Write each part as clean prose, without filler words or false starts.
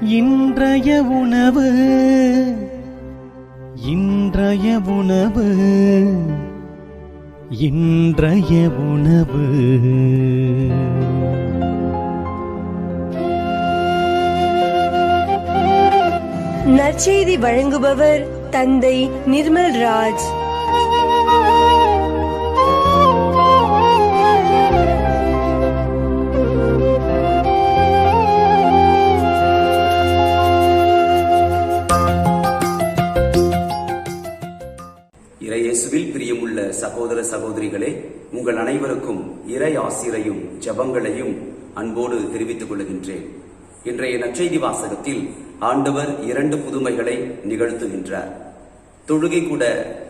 இன்றைய உணவு இன்றைய உணவு இன்றைய உணவு. நற்செய்தி வழங்குபவர் தந்தை நிர்மல் ராஜ். இறையேசுவில் பிரியமுள்ள சகோதர சகோதரிகளே, உங்கள் அனைவருக்கும் இறை ஆசிரையும் ஜெபங்களையும் அன்போடு தெரிவித்துக் கொள்கின்றேன். இன்றைய நற்செய்தி வாசகத்தில் ஆண்டவர் 2 புதுமைகளை நிகழ்த்துகின்றார். தொழுகை கூட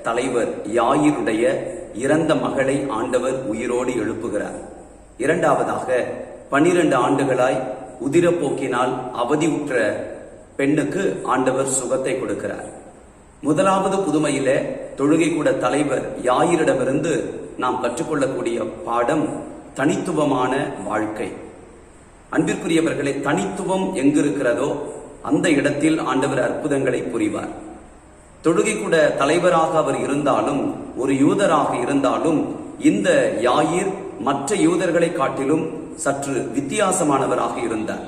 தலைவர் யாயிருடைய இறந்த மகளை ஆண்டவர் உயிரோடு எழுப்புகிறார். இரண்டாவதாக 12 ஆண்டுகளாய் உதிரப்போக்கினால் அவதியுற்ற பெண்ணுக்கு ஆண்டவர் சுகத்தை கொடுக்கிறார். முதலாவது புதுமையில தொழுகை கூட தலைவர் யாயிரிடமிருந்து நாம் கற்றுக்கொள்ளக்கூடிய பாடம் தனித்துவமான வாழ்க்கை. அன்பிற்குரியவர்களே, தனித்துவம் எங்கு இருக்கிறதோ அந்த இடத்தில் ஆண்டவர் அற்புதங்களை புரிவார். தொழுகை கூட தலைவராக அவர் இருந்தாலும், ஒரு யூதராக இருந்தாலும், இந்த யாயிர் மற்ற யூதர்களை காட்டிலும் சற்று வித்தியாசமானவராக இருந்தார்.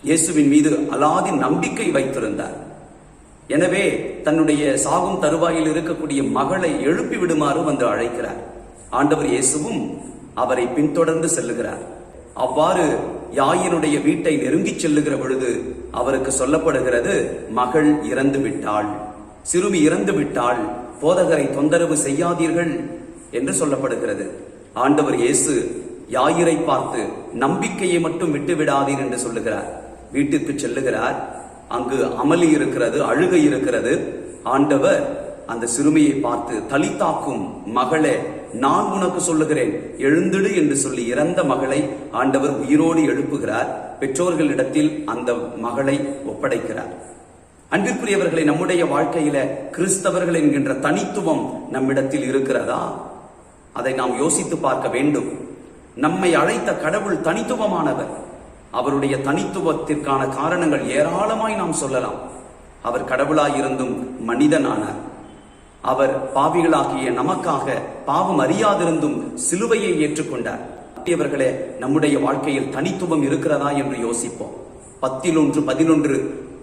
இயேசுவின் மீது அலாதி நம்பிக்கை வைத்திருந்தார். எனவே தன்னுடைய சாகும் தருவாயில் இருக்கக்கூடிய மகளை எழுப்பி விடுமாறு வந்து அழைக்கிறார். ஆண்டவர் இயேசுவும் அவரை பின்தொடர்ந்து செல்லுகிறார். அவ்வாறு யாயினுடைய வீட்டை நெருங்கி செல்லுகிற பொழுது அவருக்கு சொல்லப்படுகிறது, மகள் இறந்து விட்டாள், சிறுமி இறந்து விட்டாள், போதகரை தொந்தரவு செய்யாதீர்கள் என்று சொல்லப்படுகிறது. ஆண்டவர் இயேசு யாயிரை பார்த்து நம்பிக்கையை மட்டும் விட்டுவிடாதீர் என்று சொல்லுகிறார். வீட்டிற்கு செல்லுகிறார். அங்கு அமளி இருக்கிறது, அழுகை இருக்கிறது. ஆண்டவர் அந்த சிறுமியை பார்த்து, தலித்தாக்கும் மகளே, நான் உனக்கு சொல்லுகிறேன், எழுந்திடு என்று சொல்லி இறந்த மகளை ஆண்டவர் உயிரோடு எழுப்புகிறார். பெற்றோர்களிடத்தில் அந்த மகளை ஒப்படைக்கிறார். அன்பிற்குரியவர்களை, நம்முடைய வாழ்க்கையில கிறிஸ்தவர்கள் என்கின்ற தனித்துவம் நம்மிடத்தில் இருக்கிறதா? அதை நாம் யோசித்து பார்க்க வேண்டும். நம்மை அழைத்த கடவுள் தனித்துவமானவர். அவருடைய தனித்துவத்திற்கான காரணங்கள் ஏராளமாய் நாம் சொல்லலாம். அவர் கடவுளாயிருந்தும் மனிதனானார். அவர் பாவிகளாகிய நமக்காக பாவம் அறியாதிருந்தும் சிலுவையை ஏற்றுக்கொண்டார். இவர்களே, நம்முடைய வாழ்க்கையில் தனித்துவம் இருக்கிறதா என்று யோசிப்போம். 10 1 11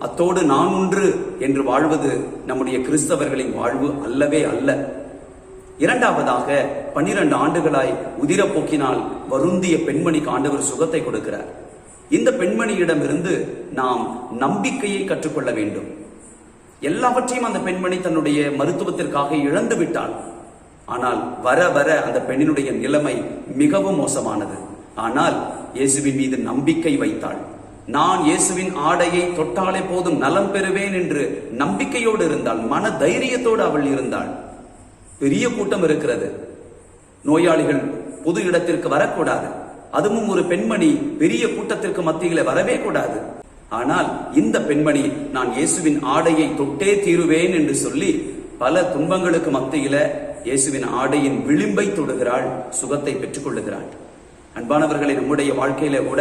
அத்தோடு நான் ஒன்று என்று வாழ்வது நம்முடைய கிறிஸ்தவர்களின் வாழ்வு அல்லவே அல்ல. இரண்டாவதாக 12 ஆண்டுகளாய் உதிரப்போக்கினால் வருந்திய பெண்மணிக்கு ஆண்டவர் சுகத்தை கொடுக்கிறார். இந்த பெண்மணியிடமிருந்து நாம் நம்பிக்கையை கற்றுக்கொள்ள வேண்டும். எல்லாவற்றையும் அந்த பெண்மணி தன்னுடைய மருத்துவத்திற்காக இழந்து விட்டாள். ஆனால் வர வர அந்த பெண்ணினுடைய நிலைமை மிகவும் மோசமானது. ஆனால் இயேசுவின் மீது நம்பிக்கை வைத்தாள். நான் இயேசுவின் ஆடையை தொட்டாலே போதும் நலம் பெறுவேன் என்று நம்பிக்கையோடு இருந்தாள். மன தைரியத்தோடு அவள் இருந்தாள். பெரிய கூட்டம் இருக்கிறது, நோயாளிகள் பொது இடத்திற்கு வரக்கூடாது. அதுவும் ஒரு பெண்மணி பெரிய கூட்டத்திற்கு மத்தியில வரவே கூடாது. ஆனால் இந்த பெண்மணி, நான் இயேசுவின் ஆடையை தொட்டே தீருவேன் என்று சொல்லி பல துன்பங்களுக்கு மத்தியில இயேசுவின் ஆடையின் விளிம்பை தொடுகிறாள், சுகத்தை பெற்றுக் கொள்ளுகிறாள். அன்பானவர்களை, நம்முடைய வாழ்க்கையில கூட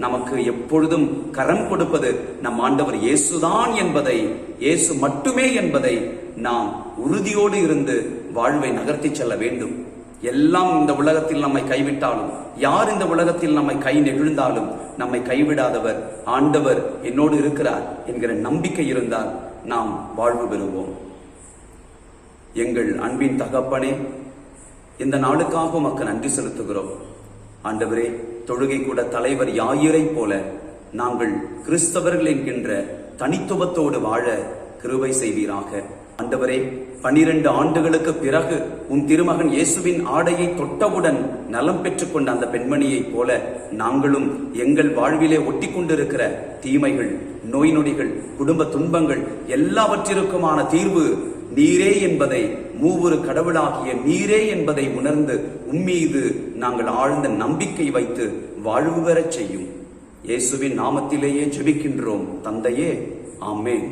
நமக்கு எப்பொழுதும் கரம் கொடுப்பது நம் ஆண்டவர் இயேசுதான் என்பதை, இயேசு மட்டுமே என்பதை நாம் உறுதியோடு இருந்து வாழ்வை நகர்த்தி செல்ல வேண்டும். எல்லாம் இந்த உலகத்தில் நம்மை கைவிட்டாலும், யார் இந்த உலகத்தில் நம்மை கை நெகிழ்ந்தாலும், நம்மை கைவிடாதவர் ஆண்டவர் என்னோடு இருக்கிறார் என்கிற நம்பிக்கை இருந்தால் நாம் வாழ்வு பெறுவோம். எங்கள் அன்பின் தகப்பனே, இந்த நாளுக்காக உமக்கு நன்றி செலுத்துகிறோம். ஆண்டவரே, தொழுகை கூட தலைவர் யாயிரை போல நாங்கள் கிறிஸ்தவர்கள் என்கின்ற தனித்துவத்தோடு வாழ கிருபை செய்வீராக. ஆண்டவரே, 12 ஆண்டுகளுக்கு பிறகு உன் திருமகன் இயேசுவின் ஆடையை தொட்டவுடன் நலம் பெற்றுக்கொண்ட அந்த பெண்மணியை போல நாங்களும் எங்கள் வாழ்விலே ஒட்டி கொண்டிருக்கிற தீமைகள், நோய் நொடிகள், குடும்ப துன்பங்கள் எல்லாவற்றிற்குமான தீர்வு நீரே என்பதை, மூவொரு கடவுளாகிய நீரே என்பதை உணர்ந்து உம்மீது நாங்கள் ஆழ்ந்த நம்பிக்கை வைத்து வாழ்வு பெறச் செய்யும். இயேசுவின் நாமத்திலேயே ஜெபிக்கின்றோம் தந்தையே, ஆமென்.